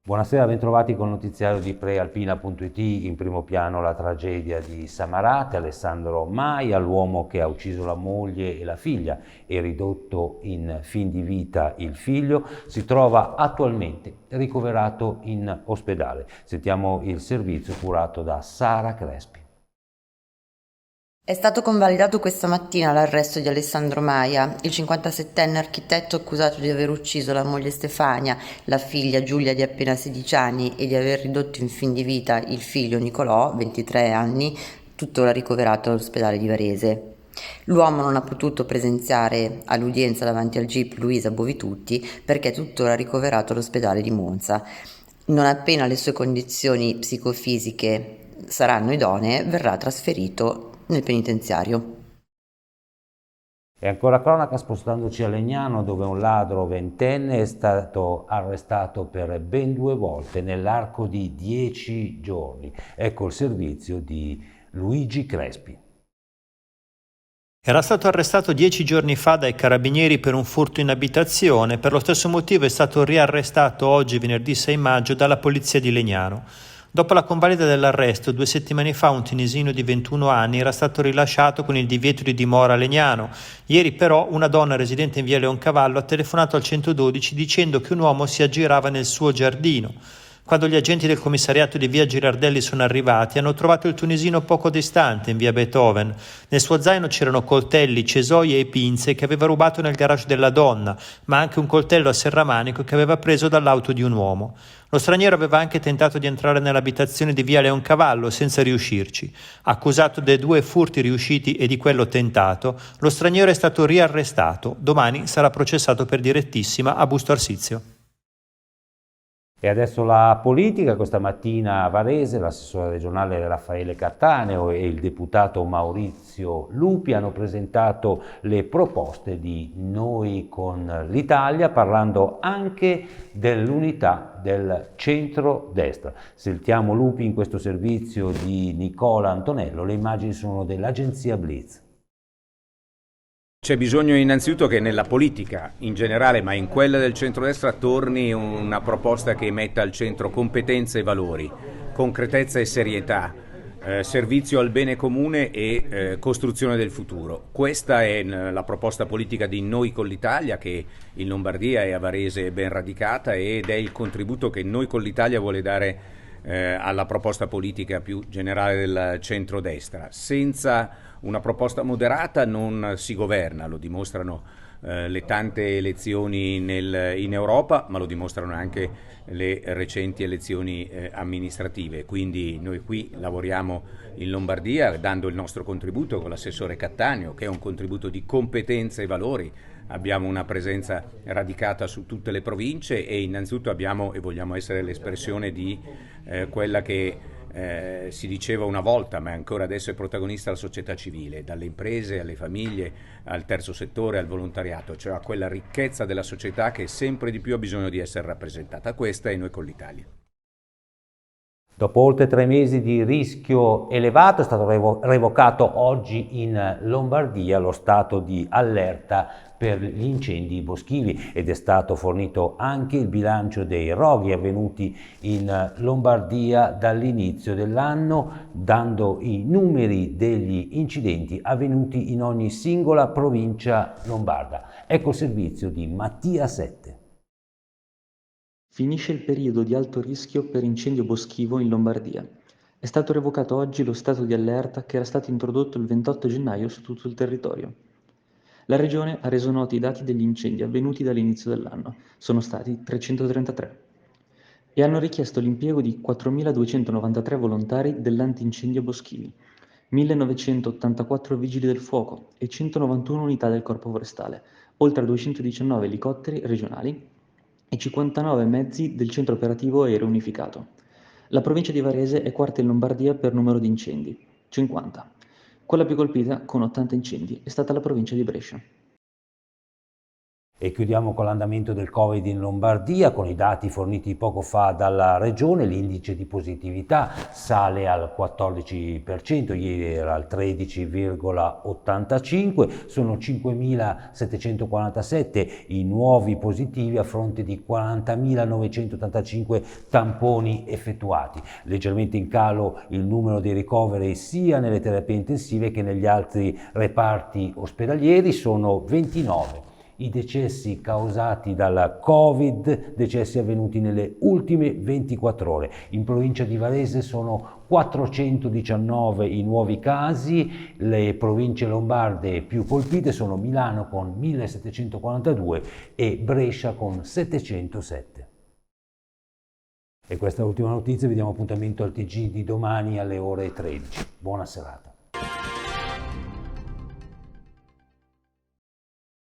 Buonasera, bentrovati col notiziario di prealpina.it. In primo piano la tragedia di Samarate, Alessandro Maia, l'uomo che ha ucciso la moglie e la figlia e ridotto in fin di vita il figlio, si trova attualmente ricoverato in ospedale. Sentiamo il servizio curato da Sara Crespi. È stato convalidato questa mattina l'arresto di Alessandro Maia, il 57enne architetto accusato di aver ucciso la moglie Stefania, la figlia Giulia di appena 16 anni e di aver ridotto in fin di vita il figlio Nicolò, 23 anni, tuttora ricoverato all'ospedale di Varese. L'uomo non ha potuto presenziare all'udienza davanti al GIP Luisa Bovitutti perché è tuttora ricoverato all'ospedale di Monza. Non appena le sue condizioni psicofisiche saranno idonee, verrà trasferito nel penitenziario. E ancora cronaca spostandoci a Legnano, dove un ladro ventenne è stato arrestato per ben 2 volte nell'arco di 10 giorni. Ecco il servizio di Luigi Crespi. Era stato arrestato 10 giorni fa dai carabinieri per un furto in abitazione, per lo stesso motivo è stato riarrestato oggi, venerdì 6 maggio, dalla polizia di Legnano. Dopo la convalida dell'arresto, 2 settimane fa un tunisino di 21 anni era stato rilasciato con il divieto di dimora a Legnano. Ieri però una donna residente in via Leoncavallo ha telefonato al 112 dicendo che un uomo si aggirava nel suo giardino. Quando gli agenti del commissariato di via Girardelli sono arrivati, hanno trovato il tunisino poco distante, in via Beethoven. Nel suo zaino c'erano coltelli, cesoie e pinze che aveva rubato nel garage della donna, ma anche un coltello a serramanico che aveva preso dall'auto di un uomo. Lo straniero aveva anche tentato di entrare nell'abitazione di via Leoncavallo senza riuscirci. Accusato dei 2 furti riusciti e di quello tentato, lo straniero è stato riarrestato. Domani sarà processato per direttissima a Busto Arsizio. E adesso la politica. Questa mattina a Varese l'assessore regionale Raffaele Cattaneo e il deputato Maurizio Lupi hanno presentato le proposte di Noi con l'Italia, parlando anche dell'unità del centro-destra. Sentiamo Lupi in questo servizio di Nicola Antonello. Le immagini sono dell'agenzia Blitz. C'è bisogno innanzitutto che nella politica in generale, ma in quella del centrodestra, torni una proposta che metta al centro competenze e valori, concretezza e serietà, servizio al bene comune e costruzione del futuro. Questa è la proposta politica di Noi con l'Italia, che in Lombardia e a Varese è ben radicata, ed è il contributo che Noi con l'Italia vuole dare alla proposta politica più generale del centrodestra. Senza una proposta moderata non si governa, lo dimostrano le tante elezioni in Europa, ma lo dimostrano anche le recenti elezioni amministrative. Quindi noi qui lavoriamo in Lombardia dando il nostro contributo con l'assessore Cattaneo, che è un contributo di competenze e valori. Abbiamo una presenza radicata su tutte le province e innanzitutto abbiamo e vogliamo essere l'espressione di quella che si diceva una volta, ma ancora adesso è protagonista la società civile, dalle imprese alle famiglie, al terzo settore, al volontariato, cioè a quella ricchezza della società che sempre di più ha bisogno di essere rappresentata. Questa è Noi con l'Italia. Dopo oltre 3 mesi di rischio elevato è stato revocato oggi in Lombardia lo stato di allerta per gli incendi boschivi ed è stato fornito anche il bilancio dei roghi avvenuti in Lombardia dall'inizio dell'anno, dando i numeri degli incidenti avvenuti in ogni singola provincia lombarda. Ecco il servizio di Mattia Sette. Finisce il periodo di alto rischio per incendio boschivo in Lombardia. È stato revocato oggi lo stato di allerta che era stato introdotto il 28 gennaio su tutto il territorio. La Regione ha reso noti i dati degli incendi avvenuti dall'inizio dell'anno. Sono stati 333 e hanno richiesto l'impiego di 4.293 volontari dell'antincendio boschivi, 1.984 vigili del fuoco e 191 unità del Corpo Forestale, oltre a 219 elicotteri regionali e 59 mezzi del Centro Operativo Aereo Unificato. La provincia di Varese è quarta in Lombardia per numero di incendi, 50. Quella più colpita, con 80 incendi, è stata la provincia di Brescia. E chiudiamo con l'andamento del Covid in Lombardia, con i dati forniti poco fa dalla Regione. L'indice di positività sale al 14%, ieri era al 13,85%, sono 5.747 i nuovi positivi a fronte di 40.985 tamponi effettuati. Leggermente in calo il numero dei ricoveri sia nelle terapie intensive che negli altri reparti ospedalieri, sono 29. I decessi causati dal Covid, decessi avvenuti nelle ultime 24 ore. In provincia di Varese sono 419 i nuovi casi, le province lombarde più colpite sono Milano con 1742 e Brescia con 707. E questa è l'ultima notizia, vi diamo appuntamento al TG di domani alle ore 13. Buona serata.